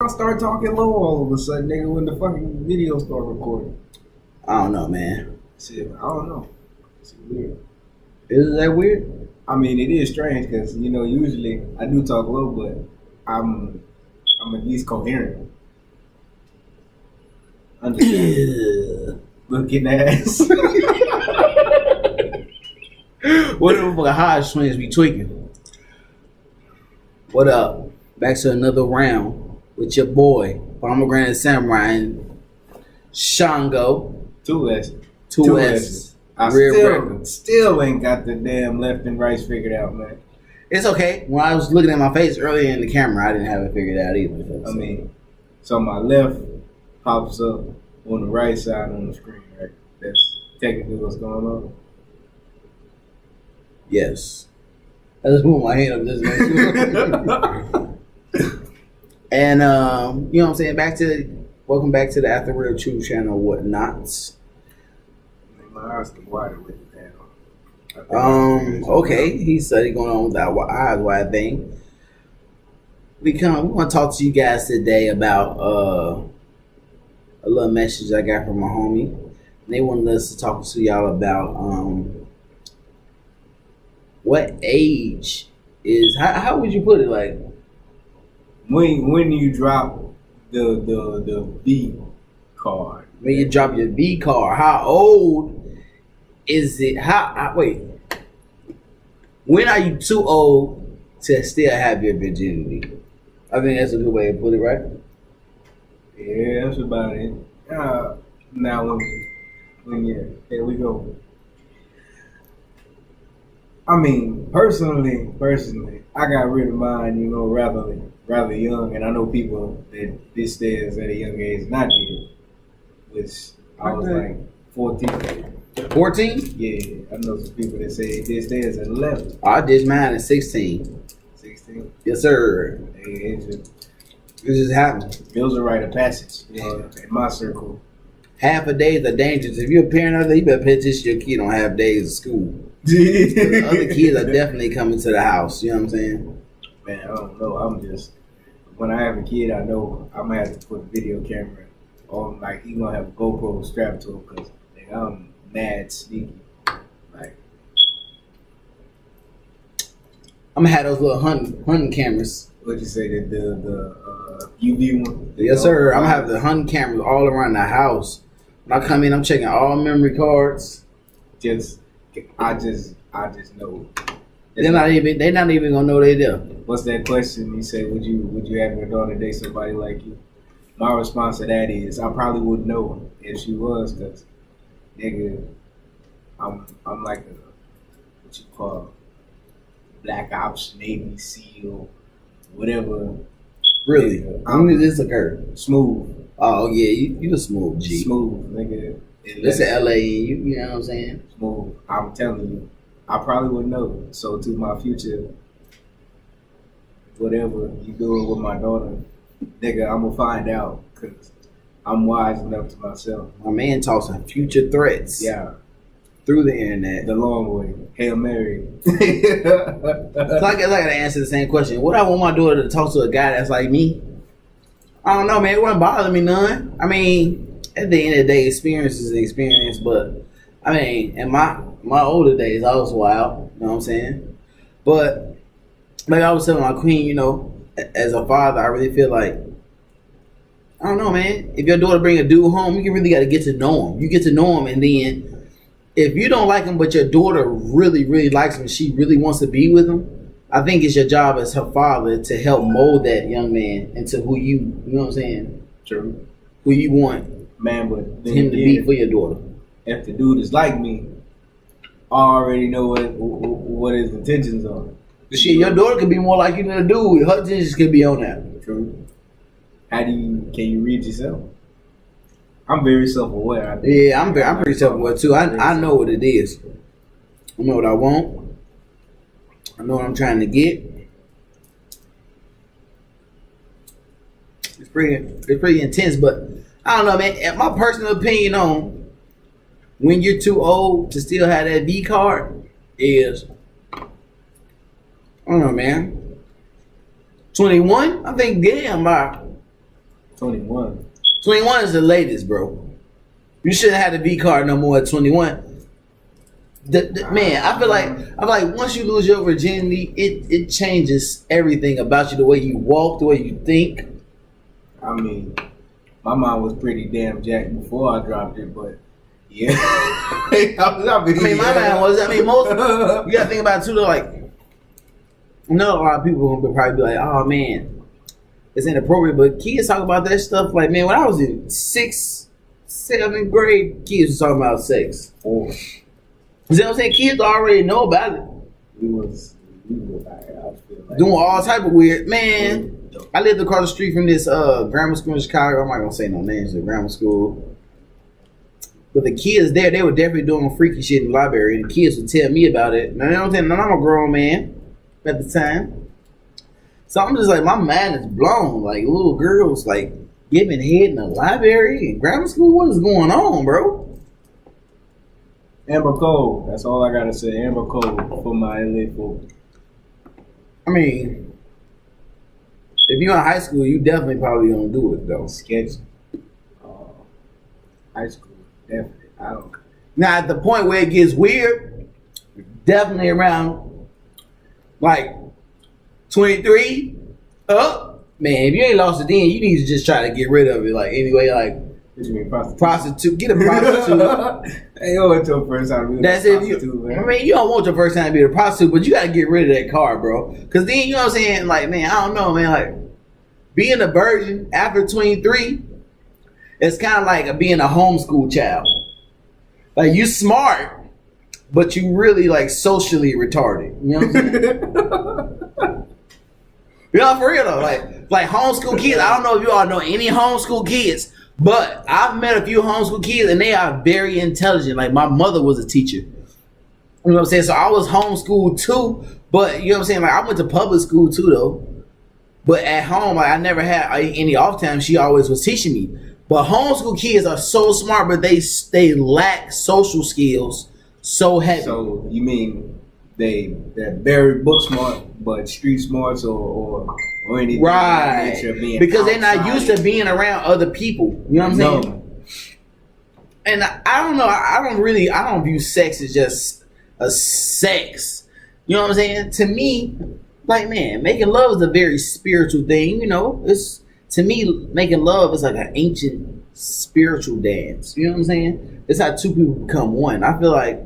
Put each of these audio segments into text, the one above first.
I start talking low all of a sudden, nigga, when the fucking video start recording. I don't know, man. Shit, I don't know. It's weird. Is that weird? I mean, it is strange because usually I do talk low, but I'm at least coherent. Understand? Looking ass. What the fucking high swings be tweaking? What up? Back to another round with your boy Pomegranate Samurai and Shango. Two S's. Two S's. I still ain't got the damn left and right figured out, man. It's okay. When I was looking at my face earlier in the camera, I didn't have it figured out either. I mean, so my left pops up on the right side on the screen, right? That's technically what's going on. Yes. I just moved my hand up this way. And you know what I'm saying? Welcome back to the Afterrealtruth channel, whatnots. My eyes get wider with it now. Okay, he started going on with that eyes wide thing. We want to talk to you guys today about a little message I got from my homie. And they wanted us to talk to y'all about what age is how would you put it, like when you drop the B card. When you drop your B card, how old is it? Wait. When are you too old to still have your virginity? I think that's a good way to put it, right? Yeah, that's about it. Now there we go. I mean, personally, I got rid of mine, rather young, and I know people that this stays at a young age not did, which I was like 14. 14? Yeah, I know some people that say this stays at 11. I did mine at 16. 16? Yes, sir. It just happened. Bills are rite of passage, in my circle. Half a day is dangerous. If you're a parent out there, you better pay attention to your kid on half days of school. The other kids are definitely coming to the house. You know what I'm saying? Man, I don't know. When I have a kid, I know I'm gonna have to put a video camera on. Like, he's gonna have a GoPro strapped to him because I'm mad sneaky. Like, I'm gonna have those little hunting cameras. What'd you say, the UV one? Yes, sir. I'm gonna have the hunting cameras all around the house. When I come in, I'm checking all memory cards. I just know. They're not even gonna know they're there. What's that question? You say, would you have your daughter date somebody like you? My response to that is, I probably would know if she was, because nigga, I'm like what you call Black Ops, Navy SEAL, whatever. Really? When did this occur? Smooth. Oh yeah, you a smooth G. Smooth, nigga. This is LA, you know what I'm saying? Smooth. I'm telling you, I probably would know. So to my future, whatever you doing with my daughter, nigga, I'm gonna find out because I'm wise enough to myself. My man talks on future threats. Yeah. Through the internet. The long way. Hail Mary. So I guess I gotta answer the same question. Would I want my daughter to talk to a guy that's like me? I don't know, man. It wouldn't bother me none. I mean, at the end of the day, experience is an experience, but I mean, in my older days, I was wild, you know what I'm saying? But like I was telling my queen, as a father, I really feel like, I don't know, man. If your daughter bring a dude home, you really got to get to know him. You get to know him, and then if you don't like him, but your daughter really, really likes him, and she really wants to be with him, I think it's your job as her father to help mold that young man into who you know what I'm saying? True. Who you want. Man, but him to be for your daughter. If the dude is like me, I already know what his intentions are. Shit, your daughter could be more like you than a dude. Her intentions could be on that. True. Can you read yourself? I'm very self-aware. I think. Yeah, I'm pretty self-aware too. I know what it is. I know what I want. I know what I'm trying to get. It's pretty intense, but I don't know, man. My personal opinion on when you're too old to still have that V card is, I don't know, man. 21? I think, damn, by 21. 21 is the latest, bro. You shouldn't have the V card no more at 21. Man, I feel like once you lose your virginity, it changes everything about you. The way you walk, the way you think. I mean, my mom was pretty damn jacked before I dropped it, but yeah. I mean, my man was. I mean, most you gotta think about it too. Though, like, a lot of people will probably be like, "Oh man, it's inappropriate." But kids talk about that stuff. Like, man, when I was in 6th, 7th grade, kids was talking about sex. You know what I'm saying? Kids already know about it. We was like, doing all type of weird. Man, I lived across the street from this grammar school in Chicago. I'm not gonna say no names of grammar school. But the kids there, they were definitely doing freaky shit in the library. And the kids would tell me about it. Now, you know what I'm saying? I'm a grown man at the time. So I'm just like, my mind is blown. Like, little girls, like, giving head in the library in grammar school? What is going on, bro? Amber Cole. That's all I gotta say. Amber Cole for my LA folk. I mean, if you're in high school, you definitely probably don't do it, though. Sketchy. High school. Definitely. I don't. Now, at the point where it gets weird, definitely around like 23 up. Man, if you ain't lost it then, you need to just try to get rid of it. Like, anyway, like, what you mean, prostitute? Get a prostitute. Hey, you want your first time to be That's a if prostitute, you. man. I mean, you don't want your first time to be a prostitute, but you gotta get rid of that car, bro. Cause then, you know what I'm saying? Like, man, I don't know, man. Like, being a virgin after 23, it's kind of like being a homeschool child. Like, you smart, but you really like socially retarded. You know what I'm saying? You know, for real though. Like homeschool kids. I don't know if you all know any homeschool kids, but I've met a few homeschool kids and they are very intelligent. Like, my mother was a teacher. You know what I'm saying? So I was homeschooled too, but you know what I'm saying? Like, I went to public school too though. But at home, like, I never had any off time. She always was teaching me. But homeschool kids are so smart, but they lack social skills so heavy. So you mean they're very book smart, but street smarts or anything right? Nature being because they're outside. not used to being around other people. You know what I'm saying? And I don't know. I don't view sex as just a sex. You know what I'm saying? To me, like, man, making love is a very spiritual thing. You know, it's. To me, making love is like an ancient spiritual dance. You know what I'm saying? It's how two people become one. I feel like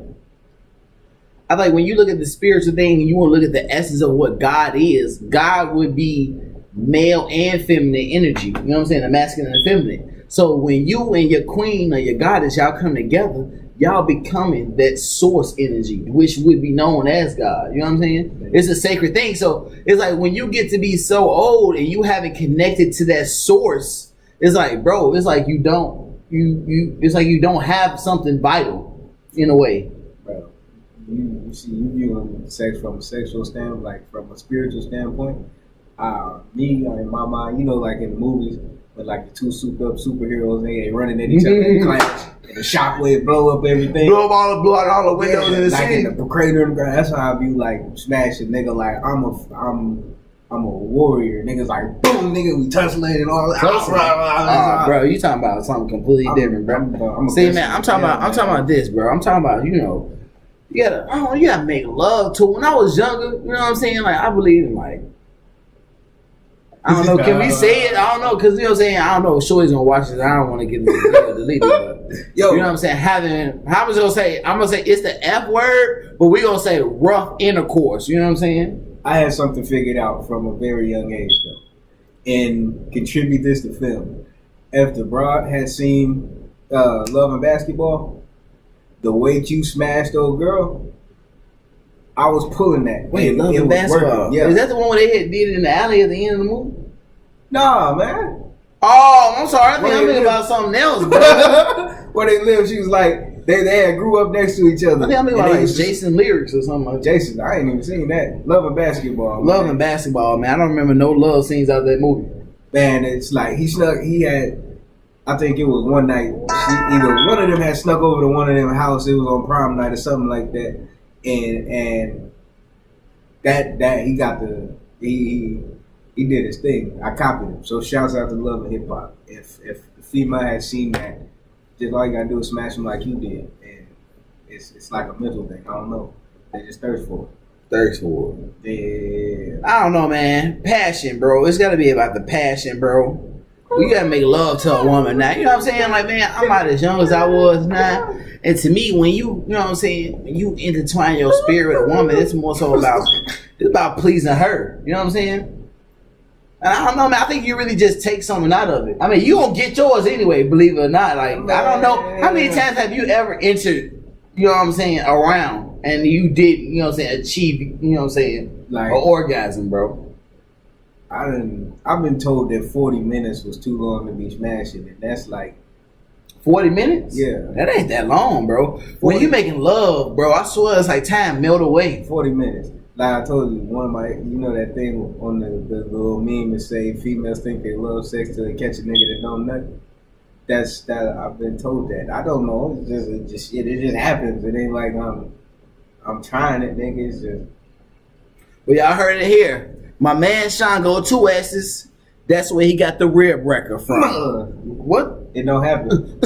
when you look at the spiritual thing and you want to look at the essence of what God is, God would be male and feminine energy. You know what I'm saying? The masculine and feminine. So when you and your queen or your goddess, y'all come together, y'all becoming that source energy, which would be known as God. You know what I'm saying? It's a sacred thing. So it's like when you get to be so old and you haven't connected to that source, it's like, bro, it's like you don't have something vital in a way. Bro, you see, you viewing sex from a sexual standpoint, like from a spiritual standpoint. Me, in my mind, you know, like in the movies, with like the two souped up superheroes, they running at each other in clash, and the shockwave blow up everything. Blow out all the windows in the like city. in the crater in the ground. That's how I be like smashing nigga. Like I'm a warrior. Niggas like boom, nigga, we tussling and all that. Bro, you talking about something completely different, bro. See, man, I'm talking about this, bro. I'm talking about, you know, you gotta make love to. When I was younger, you know what I'm saying? Like, I believe in, like, I don't know. Can we say it? I don't know, because you know what I'm saying. I don't know. Shorty's gonna watch this. I don't want to get the video deleted. But, you know what I'm saying? I'm gonna say it's the F word, but we gonna say rough intercourse. You know what I'm saying? I had something figured out from a very young age though, and contribute this to film. If the broad had seen Love and Basketball, the way you smashed old girl, I was pulling that. Wait, Love and Basketball. Yeah. Is that the one where they did it in the alley at the end of the movie? Nah, man. Oh, I'm sorry. I'm thinking about something else, bro. Where they lived, she was like, they had grew up next to each other. I think I'm thinking about like Jason Lyrics or something like that. Jason, I ain't even seen that. Love and Basketball. Love and Basketball, man. I don't remember no love scenes out of that movie. Man, it's like he had, I think it was one night, either one of them had snuck over to one of them house. It was on prom night or something like that. And that he got he he did his thing. I copied him. So shouts out to Love and Hip Hop. If the female had seen that, just all you gotta do is smash him like you did, and it's like a mental thing. I don't know. They just thirst for it. Thirst for it. Yeah. I don't know, man. Passion, bro. It's gotta be about the passion, bro. You gotta make love to a woman now. You know what I'm saying? Like, man, I'm not as young as I was now. And to me, when you know what I'm saying, when you intertwine your spirit with a woman, it's more so about pleasing her. You know what I'm saying? And I don't know, man. I think you really just take something out of it. I mean, you gonna get yours anyway, believe it or not. Like, I don't know how many times have you ever entered, you know what I'm saying, around and you did, you know what I'm saying, achieve, you know what I'm saying, like an orgasm, bro. I've been told that 40 minutes was too long to be smashing, and that's like 40 minutes? Yeah. That ain't that long, bro. When you making love, bro, I swear it's like time melt away. 40 minutes. Like I told you, one of my, you know that thing on the little meme that say females think they love sex till they catch a nigga that don't nut. That I've been told that. I don't know. It just happens. It ain't like I'm trying it, nigga. It's just. Well, y'all heard it here. My man Shango, 2 S's. That's where he got the rib wrecker from. What? It don't happen.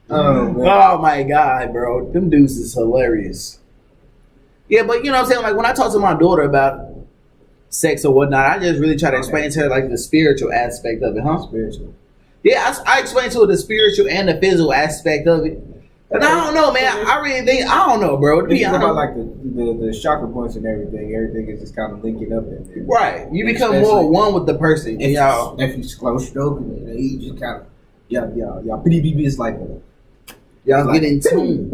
Oh my God, bro. Them dudes is hilarious. Yeah, but you know what I'm saying? Like when I talk to my daughter about sex or whatnot, I just really try to explain to her like the spiritual aspect of it, huh? Spiritual. Yeah, I explain to her the spiritual and the physical aspect of it. And I don't know, man. I really think I don't know, bro. It's about like the chakra points and everything. Everything is just kind of linking up in there. Right. You become more one with the person. If you close stroking it, you just kind of y'all it's like y'all get in tune.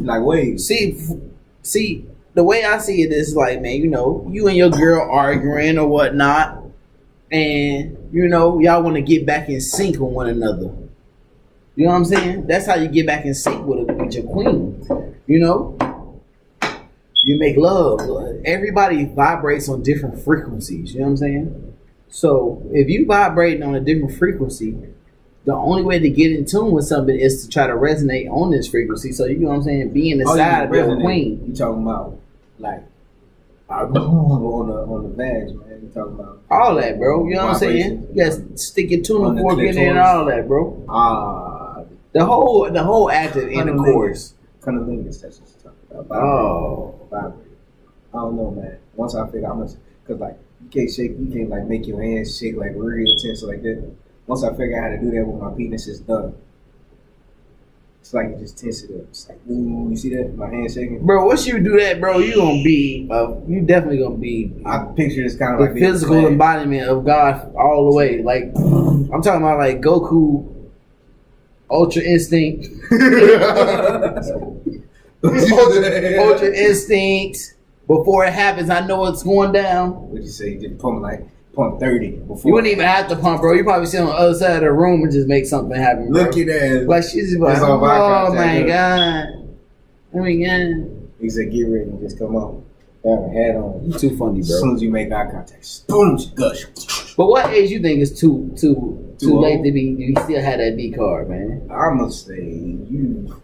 Like waves. See, the way I see it is like, man, you know, you and your girl arguing or whatnot, and you know, y'all want to get back in sync with one another. You know what I'm saying? That's how you get back in sync with your queen. You know? You make love. Everybody vibrates on different frequencies. You know what I'm saying? So if you vibrating on a different frequency, the only way to get in tune with something is to try to resonate on this frequency. So you know what I'm saying? Being the side of your queen. You talking about like on the vag, man. You talking about all that, bro. You know what I'm saying? You gotta stick your tuning fork in there and all that, bro. The whole act of intercourse. Cunnilingus, that's what you're talking about. Vibrate. I don't know, man. Once I figure out how much, because like you can't like make your hands shake like real tense like that. Once I figure out how to do that with my penis, it's done. It's like you just tense it up. It's like, ooh, you see that? My hand shaking. Bro, once you do that, bro, you gonna be, you definitely gonna be. I picture this kind of the like physical embodiment of God all the way. Like I'm talking about like Goku. Ultra Instinct. Ultra Instinct. Before it happens, I know it's going down. What'd you say? You did pump 30 before. You wouldn't even have to pump, bro. You probably sit on the other side of the room and just make something happen, bro. Look at that. Like she's just like, oh my God. Oh my God. He said, get ready and just come on. Have a hat on. You too funny, bro. As soon as you make eye contact, boom, gush. But what age you think is too late to be? You still have that B card, man. I must say you.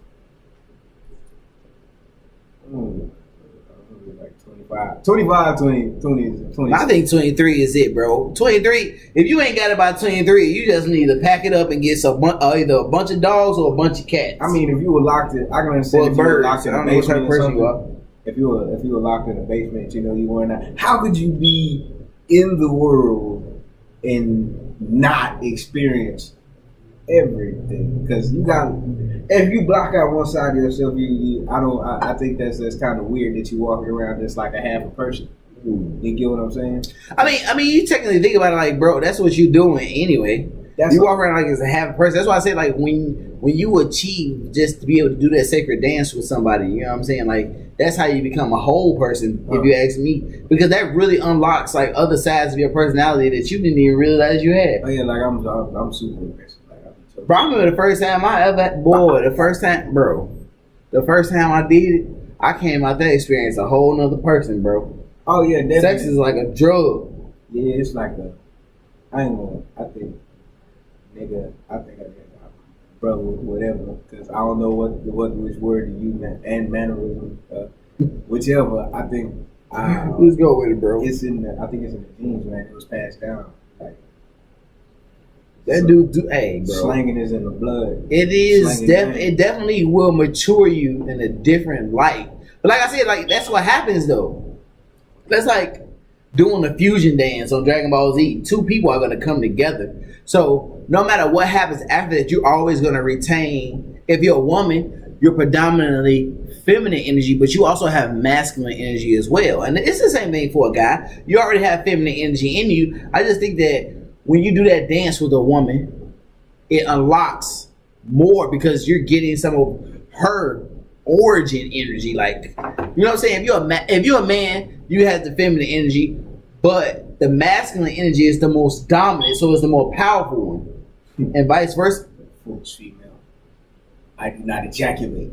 Like 25, 20. I think 23 is it, bro. 23. If you ain't got it by 23, you just need to pack it up and get either a bunch of dogs or a bunch of cats. I mean, if you were locked in, I can understand if you were locked in a basement or something. If you were locked in a basement, you know you weren't out. How could you be in the world and not experience everything? Because you got, if you block out one side of yourself, I think that's kind of weird that you walking around just like a half a person. You get what I'm saying? I mean, you technically think about it like, bro, that's what you doing anyway. You walk around like as a half a person. That's why I say like when you achieve just to be able to do that sacred dance with somebody, you know what I'm saying? Like that's how you become a whole person, if you ask me, because that really unlocks like other sides of your personality that you didn't even realize you had. Oh yeah, like I'm super aggressive. Like, bro, I remember the first time the first time I did it, I came out that experience a whole nother person, bro. Oh yeah, definitely. Sex is like a drug. Yeah, it's like I think I got brother, whatever, because I don't know which word to use and mannerism. whichever. I think Let's go with it, bro. it's in the. I think it's in the genes, man. It was passed down. Like That so, dude, hey, bro. slanging is in the blood. It is Slanging it definitely will mature you in a different light. But like I said, like that's what happens though. That's like doing a fusion dance on Dragon Ball Z. Two people are gonna come together. So no matter what happens after that, you're always gonna retain. If you're a woman, you're predominantly feminine energy, but you also have masculine energy as well. And it's the same thing for a guy. You already have feminine energy in you. I just think that when you do that dance with a woman, it unlocks more because you're getting some of her origin energy. Like, you know what I'm saying? If you're a man, you have the feminine energy, but the masculine energy is the most dominant, so it's the more powerful one, and vice versa. Foolish female. I do not ejaculate.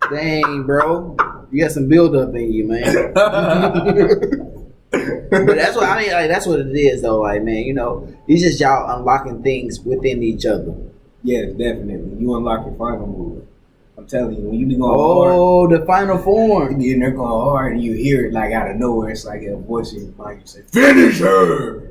Dang, bro, you got some build up in you, man. But that's what I mean. Like that's what it is, though. Like, man, you know, it's just y'all unlocking things within each other. Yes, definitely. You unlock your final move. I'm telling you, when you be going hard, the final form. you they're going hard, and you hear it like out of nowhere. It's like a voice in your mind. You say, "Finish her."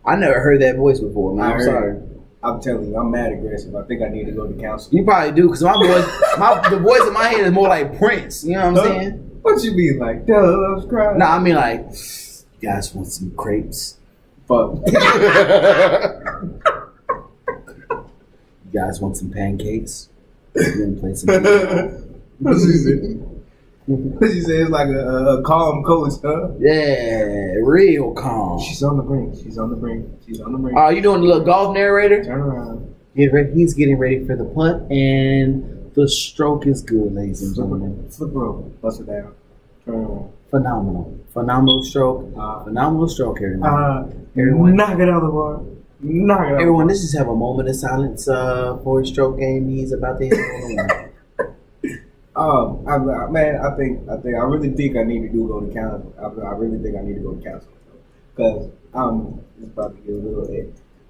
I never heard that voice before, man. I'm sorry. I'm telling you, I'm mad aggressive. I think I need to go to counseling. You probably do, because the voice in my head is more like Prince. You know what I'm saying? What you mean, like, duh, I was crying? Nah, I mean like, you guys want some crepes? Fuck. You guys want some pancakes? We're gonna play some. What she said? What she said? It's like a calm coach, huh? Yeah, real calm. She's on the brink. She's on the brink. She's on the brink. Oh, you doing the little golf narrator? Turn around. Get ready. He's getting ready for the putt, and the stroke is good, ladies and gentlemen. Flip her over. Bust it down. Turn around. Phenomenal stroke. Phenomenal stroke, everyone. Knock it out of the water. Knock it out. Everyone, let's just have a moment of silence for his stroke game. He's about to hit on I really think I need to go to counseling. I really think I need to go to counseling because it's about to get a little.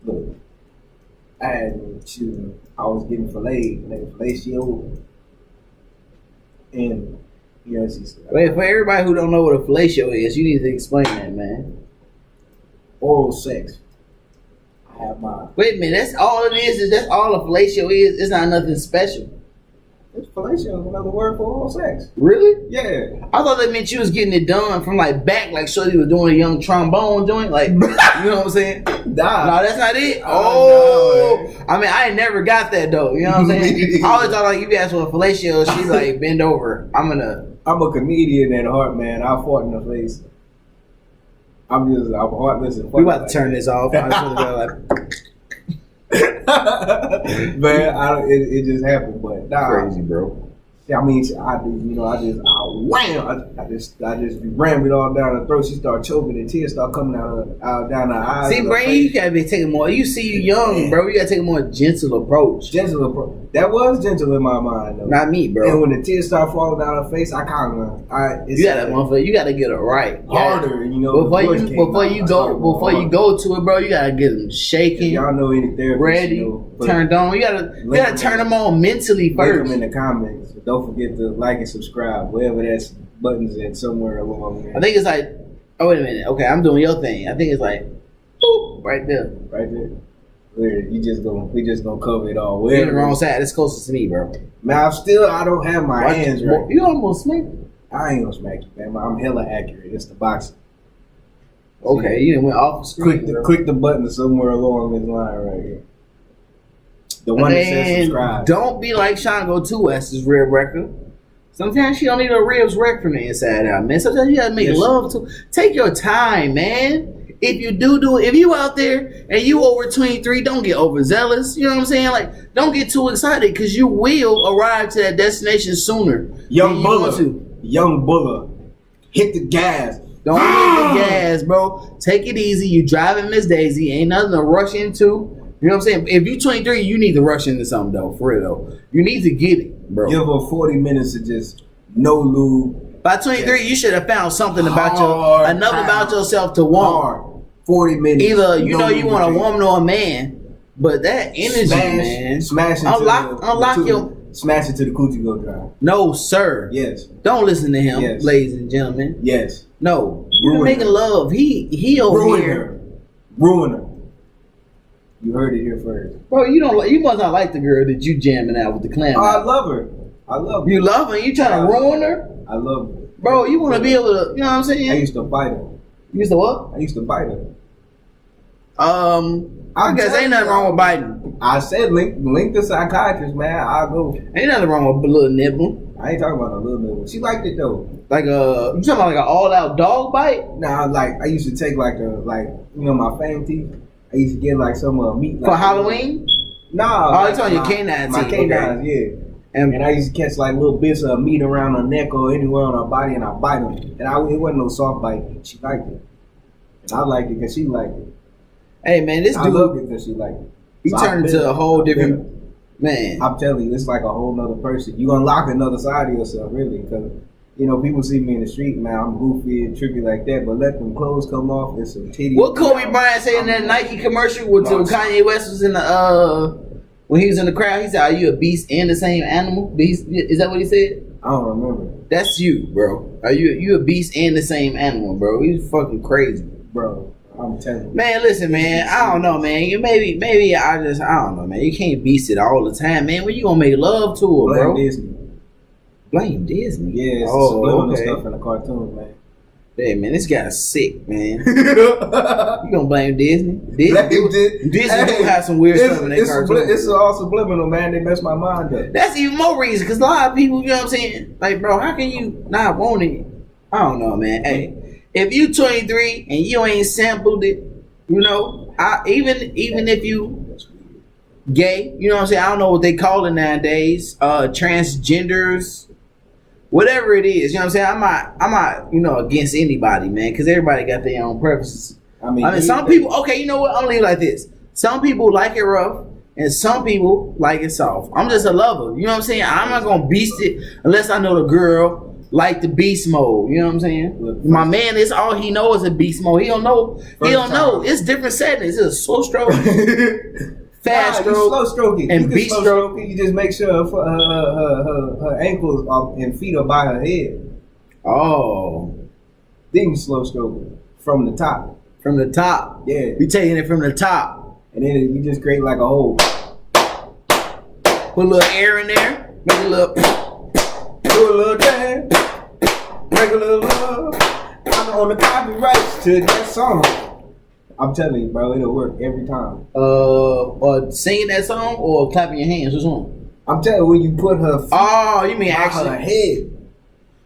Look, I was getting fellatio, and wait, for everybody who don't know what a fellatio is, you need to explain that, man. Oral sex. I have my. Wait a minute, that's all it is. That's all a fellatio is. It's not nothing special. Fellatio is another word for oral sex. Really? Yeah. I thought that meant you was getting it done from like back, like Shorty was doing a young trombone joint, like, you know what I'm saying? Nah. No, that's not it. No, I mean, I ain't never got that though. You know what I'm saying? I always thought like if you ask for a fellatio, she's like bend over. I'm a comedian at heart, man. I fought in the face. I'm heartless and we about to turn this off. I just want to go like. Man, it just happened, but nah. Crazy, bro. I mean, I just be ramming it all down her throat. She started choking and tears start coming out down her eyes. See, bro, you gotta be taking more. You see, you young, bro. You gotta take a more gentle approach. That was gentle in my mind, though. Not me, bro. And when the tears start falling down her face, I kind of you gotta get it right harder. Before you go to it, bro. You gotta get them shaking. Y'all know any therapist, ready, turned on. You gotta turn them on mentally first. Link them in the comments. Don't forget to like and subscribe, wherever that button's at, somewhere along there. I think it's like, oh wait a minute, okay, I'm doing your thing. I think it's like, boop, right there. Right there. Where we just gonna cover it all. You're on the wrong side. It's closest to me, bro. Man, I don't have my hands right. You almost smacked me. I ain't gonna smack you, man. I'm hella accurate. It's the boxing. Okay, you went off the screen. Click the button somewhere along this line right here. The one that says subscribe. Don't be like Shango 2S's rib record. Sometimes she don't need her ribs wrecked from the inside out, man. Sometimes you gotta make love to. Take your time, man. If you do it, if you out there and you over 23, don't get overzealous. You know what I'm saying? Like, don't get too excited because you will arrive to that destination sooner. Young Buller, hit the gas. Don't hit the gas, bro. Take it easy. You driving Miss Daisy. Ain't nothing to rush into. You know what I'm saying? If you're 23, you need to rush into something, though. For real, though. You need to get it, bro. Give her 40 minutes of just no lube. By 23, you should have found something about yourself to want. 40 minutes. Either you want a woman or a man, but that energy, man. Smash Smash it to the coochie go dry. No, sir. Yes. Don't listen to him, Yes. ladies and gentlemen. Yes. No. You're Ruin making her. love. He over Ruin here. her. Ruin her. You heard it here first. Bro, you must not like the girl that you jamming out with the clam. Oh, I love her. I love her. You love her? You trying to ruin her? I love her. Bro, you want to be able to, you know what I'm saying? I used to bite her. You used to what? I used to bite her. I guess ain't nothing wrong with biting. I said link the psychiatrist, man. I'll go. Ain't nothing wrong with a little nibble. I ain't talking about a little bit. She liked it though. Like you talking about like an all-out dog bite? Nah, like I used to take my fang teeth. I used to get like some meat For Halloween? Nah. Oh, you talking your canine My teeth? canines, Okay. yeah. And I used to catch like little bits of meat around her neck or anywhere on her body, and I bite them. And it wasn't no soft bite. She liked it, and I liked it because she liked it. Hey man, this I dude, loved it because she liked it. he turned into a whole different man. I'm telling you, it's like a whole nother person. You unlock another side of yourself, really, because people see me in the street, man. I'm goofy and trippy like that, but let them clothes come off, it's some titties. What Kobe Bryant said in that Nike commercial with Kanye West was in the when he was in the crowd? He said, "Are you a beast and the same animal?" Beast, is that what he said? I don't remember, That's you, bro. Are you a beast and the same animal, bro? He's fucking crazy, bro. I'm telling you, man. Listen, man. I don't know, man. Maybe I don't know, man. You can't beast it all the time, man. When you gonna make love to her, blame bro? Disney. Blame Disney. Yeah, it's subliminal stuff in the cartoons, man. Hey man, this guy's sick, man. You gonna blame Disney? Disney do have some weird stuff in their cartoons. It's all subliminal, man. They mess my mind up. That's even more reason, because a lot of people, you know what I'm saying? Like, bro, how can you not want it? I don't know, man. Hey, if you 23 and you ain't sampled it, even if you gay, you know what I'm saying? I don't know what they call it nowadays. Transgenders. Whatever it is, you know what I'm saying? I'm not, against anybody, man, because everybody got their own preferences. I mean, some people, okay, you know what? I'm gonna leave it like this. Some people like it rough, and some people like it soft. I'm just a lover, you know what I'm saying? I'm not gonna beast it unless I know the girl like the beast mode, you know what I'm saying? Look, my man is all he knows is a beast mode. He don't know. It's different settings. It's a slow stroke. Fast stroke, slow stroking, and beat stroke. You just make sure her ankles and feet are by her head. Oh, then you slow stroke from the top. From the top, yeah. You taking it from the top, and then you just create like a hole. Put a little air in there, make a little, do a little dance, make a little love. I'm on the copyrights to that song. I'm telling you, bro, it'll work every time. Or singing that song or clapping your hands. Which one? I'm telling you, when you put her feet you mean actually her head.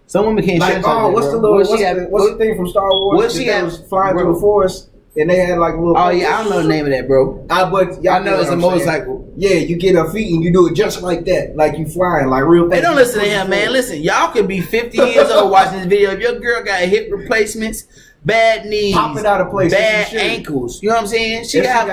Some women can't like, what's the thing from Star Wars? What she was flying through the forest and they had like little. Oh yeah, I don't know the name of that, bro. I know it's a motorcycle. Yeah, you get her feet and you do it just like that, like you flying, like real fast. Hey, don't listen to him, man. Listen, y'all could be 50 years old watching this video. If your girl got hip replacements, bad knees, popping out of place, bad ankles, you know what I'm saying? She have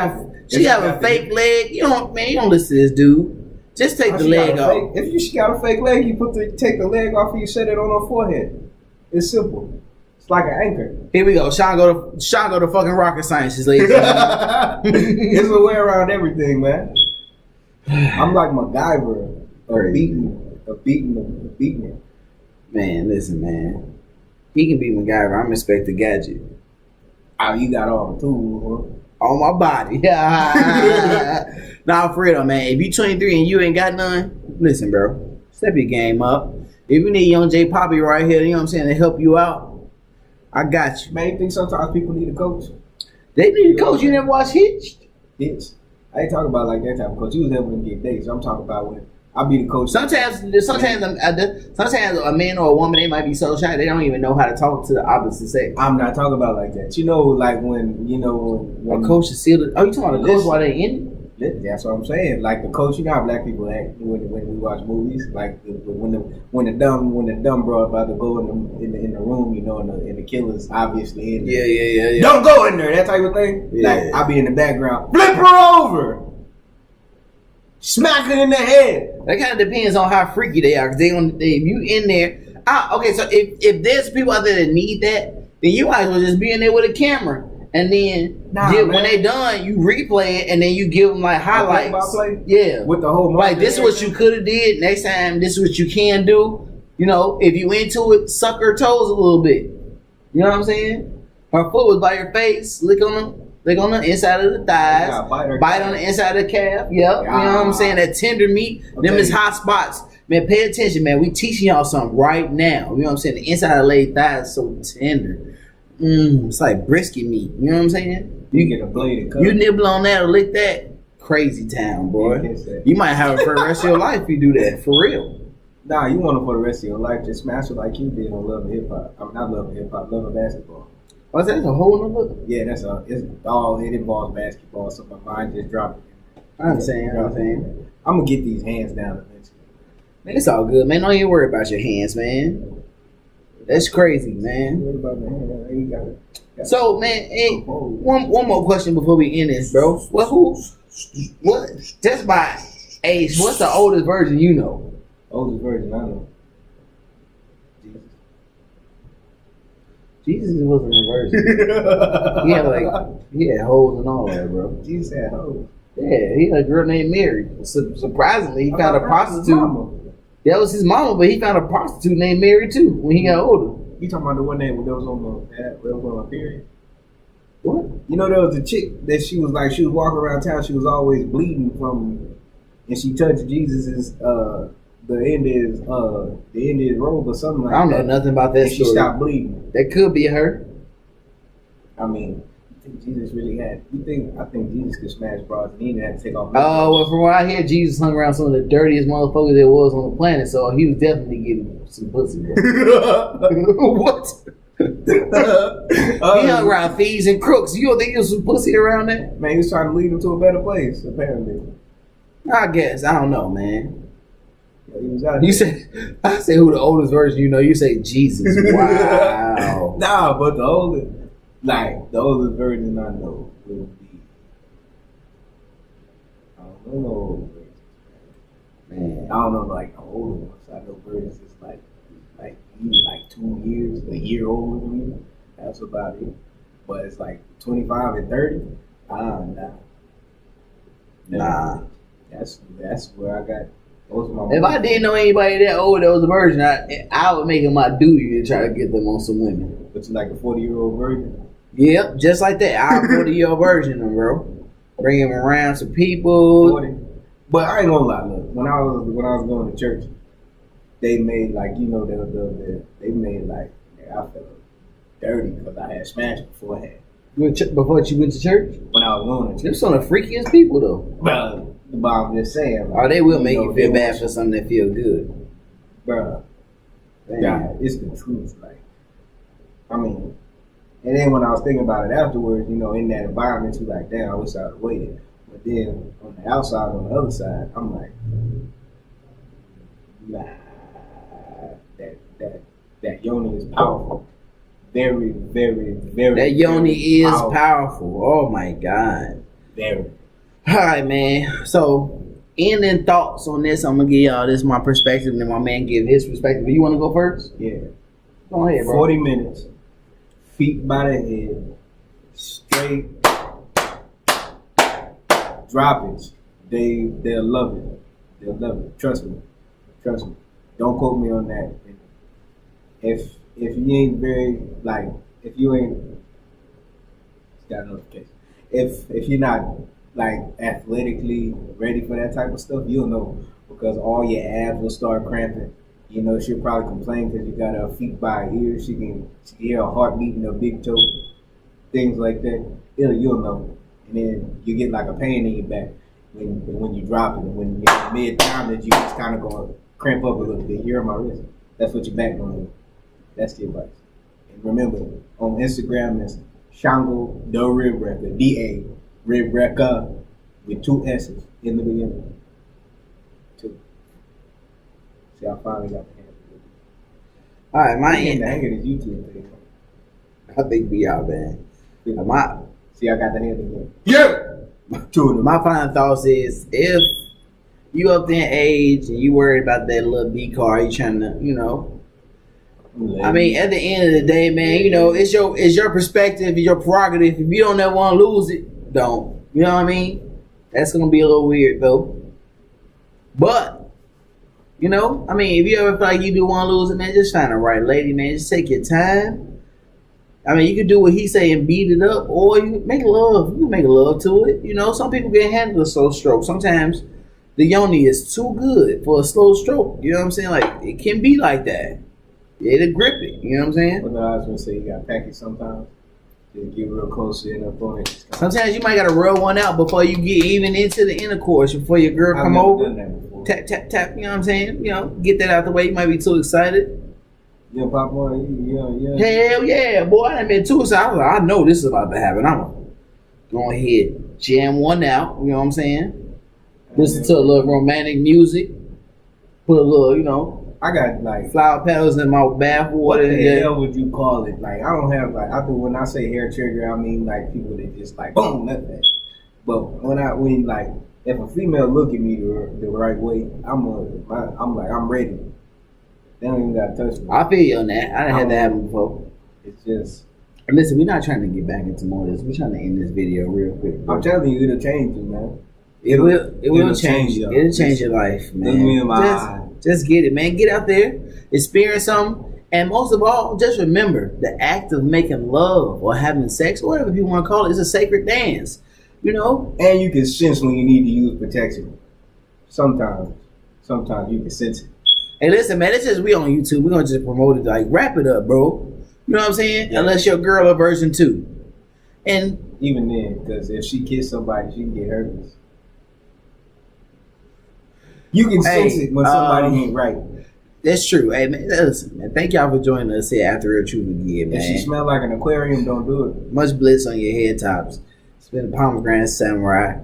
a fake leg. You don't listen to this dude. Just take the leg off. If she got a fake leg, you take the leg off and you set it on her forehead. It's simple. It's like an anchor. Here we go. Sean go to fucking rocket sciences, ladies. It's a way around everything, man. I'm like MacGyver, a beating. Man, listen, man. He can be MacGyver. I'm Inspector Gadget. Oh, you got all the tools, huh? On my body. Nah, for real, man. If you 23 and you ain't got none, listen, bro. Step your game up. If you need Young J Poppy right here, you know what I'm saying, to help you out, I got you. Man, you think sometimes people need a coach? They need a coach. You never watch Hitched? Hitched. I ain't talking about like that type of coach. You was helping them get dates. I'm talking about when I be the coach. Sometimes a man or a woman, they might be so shy they don't even know how to talk to the opposite sex. I'm not talking about like that. Like when a coach is sealed. Oh, you talking about a coach while they in it? That's what I'm saying. Like the coach, you know how black people act when we watch movies. Like when the dumb bro about to go in the room, and the killer's obviously in there. Yeah. Don't go in there. That type of thing. Yeah. Like I be in the background, flip her over, smack her in the head. That kind of depends on how freaky they are. Cause if you in there, okay. So if there's people out there that need that, then you might as well just be in there with a camera and then man. when they done, you replay it, and then you give them like highlights. Play? Yeah, with the whole like this is what you could have did. Next time, this is what you can do. You know, if you into it, suck her toes a little bit. You know what I'm saying? Her foot was by your face. Lick on the inside of the thighs. Bite on the inside of the calf. Yep. You know what I'm saying? That tender meat. Them is hot spots. Man, pay attention, man. We teaching y'all something right now. You know what I'm saying? The inside of the lady thigh is so tender. It's like brisket meat. You know what I'm saying? You get a blade and cut. You nibble on that or lick that. Crazy town, boy. You might have it for the rest of your life if you do that. For real. Nah, you want it for the rest of your life. Just smash it like you did on Love and Hip Hop. I mean, not Love and Hip Hop, Love and Basketball. Oh, that's a whole nother? Yeah, it involves basketball, so my mind just dropped. I'm saying. I'm gonna get these hands down eventually. Man, it's all good, man. Don't even worry about your hands, man. That's crazy, man. So, man, hey, one more question before we end this, bro. What? Just by age, what's the oldest version you know? Oldest version I know. Jesus wasn't a virgin. he had hoes and all that, bro. Jesus had hoes. Yeah, he had a girl named Mary. Surprisingly, he found a prostitute. That was his mama, but he found a prostitute named Mary too when he got older. You talking about the one that was on a period? What? You know, there was a chick that she was walking around town. She was always bleeding from, and she touched Jesus's the end of his robe or something like that. I don't know nothing about that and story. She stopped bleeding. That could be her. I mean, you think Jesus really had? I think Jesus could smash bras and he didn't have to take off. Oh, well, from what I hear, Jesus hung around some of the dirtiest motherfuckers there was on the planet, so he was definitely getting some pussy. What? He hung around thieves and crooks. You don't think there was some pussy around there? Man, he was trying to lead him to a better place, apparently. I guess. I don't know, man. Yeah, he was out I say who the oldest version you know. You say Jesus. Wow. Nah, but the oldest version I know would be. I don't know. Man, I don't know like the older ones. I know versions is like 2 years, a year older than me. That's about it. But it's like 25 and 30. Nah. That's where I got most of my. If I didn't know anybody that old that was a virgin, I would make it my duty to try to get them on some women. But you like a 40-year-old virgin? Yep, just like that. I'm 40-year-old virgin, bro. Bring him around some people. 40. But I ain't gonna lie, look. When I was going to church, they made like they made like I felt dirty because I had smashed beforehand. Before you went to church? When I was going to church. They're some of the freakiest people though. But I'm just saying. Like, they will make you feel bad for something that feel good. Bruh. Yeah, it's the truth. Like, I mean, and then when I was thinking about it afterwards, in that environment, you're like, damn, I wish I had waited. But then on the outside, on the other side, I'm like, nah, that yoni is powerful. Very, very, very. That yoni is powerful. powerful. Oh my God. Very. All right, man. So, ending thoughts on this. I'm gonna give y'all this my perspective, and then my man give his perspective. You want to go first? Yeah. Go ahead, bro. 40 minutes, feet by the head, straight droppage. They'll love it. They'll love it. Trust me. Don't quote me on that. If you ain't very if you ain't got a notification. If you're not athletically ready for that type of stuff, you'll know because all your abs will start cramping. She'll probably complain because you got her feet by her ears. She can hear her heart beating her big toe, things like that. You'll know, and then you get like a pain in your back when you drop it. When you're mid-time, that you just kind of gonna cramp up a little bit. Here on my wrist. That's what your back gonna do. That's the advice. And remember, on Instagram, it's sshangodaribwreka, DA. With 2 S's in the beginning. 2. See, I finally got the hand. All right, my end. The hang of this YouTube thing. I think we out, man. See, I got the hand again. Yeah. My final thoughts is if you up there in age and you worried about that little B car, you trying to, I mean, at the end of the day, man, you know, it's your perspective, it's your prerogative. If you don't ever want to lose it, don't. You know what I mean? That's gonna be a little weird though. But you know, I mean, if you ever feel like you do want to lose it, man, just find the right lady, man. Just take your time. I mean, you can do what he say and beat it up, or you can make love. You can make love to it. You know, some people can handle a slow stroke. Sometimes the yoni is too good for a slow stroke. You know what I'm saying? Like, it can be like that. It'll grip it. You know what I'm saying? But no, I was gonna say you got to pack it sometimes. Just get real close to it up on it. Sometimes you might got to rub one out before you get even into the intercourse. Before your girl come over, done that before. tap tap tap. You know what I'm saying? You know, get that out the way. You might be too excited. Yeah, pop on. Yeah. Hell yeah, boy! I done been too excited. I was like, I know this is about to happen. I'm gonna go ahead, jam one out. You know what I'm saying? Listen to a little romantic music. Put a little, you know, I got like flower petals in my bath water. What the hell would you call it? Like, I don't have like, I do when I say hair trigger, I mean like people that just like boom, like that. But when like if a female look at me the right way, I'm ready. They don't even gotta touch me. I feel you on that. I done had that happen before. It's just. And listen, we're not trying to get back into more of this. We're trying to end this video real quick. Bro. I'm telling you, it'll change you, man. It will change you. It'll change your life, man. Just get it, man. Get out there, experience something, and most of all, just remember the act of making love or having sex, or whatever you want to call it, is a sacred dance. You know, and you can sense when you need to use protection. Sometimes you can sense it. Hey, listen, man. It's just we on YouTube. We're gonna just promote it. Like, wrap it up, bro. You know what I'm saying? Yeah. Unless your girl a version 2, and even then, because if she kiss somebody, she can get herpes. You can sense it when somebody ain't right. That's true. Hey, man, listen, man. Thank y'all for joining us here after Real Truth again, man. If she smell like an aquarium, don't do it. Much bliss on your head tops. It's been a Pomegranate Samurai.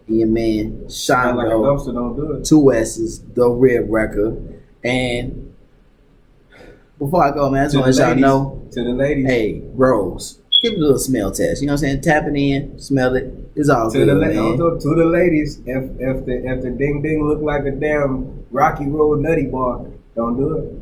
Your man, Shango. Like a dumpster, don't do it. 2 S's, Daribwreka. And before I go, man, I just want to let y'all know. To the ladies. Hey, Rose, give it a little smell test. You know what I'm saying? Tap it in, smell it. It's all good, man. To the ladies, if the ding ding look like a damn Rocky Road nutty bar, don't do it.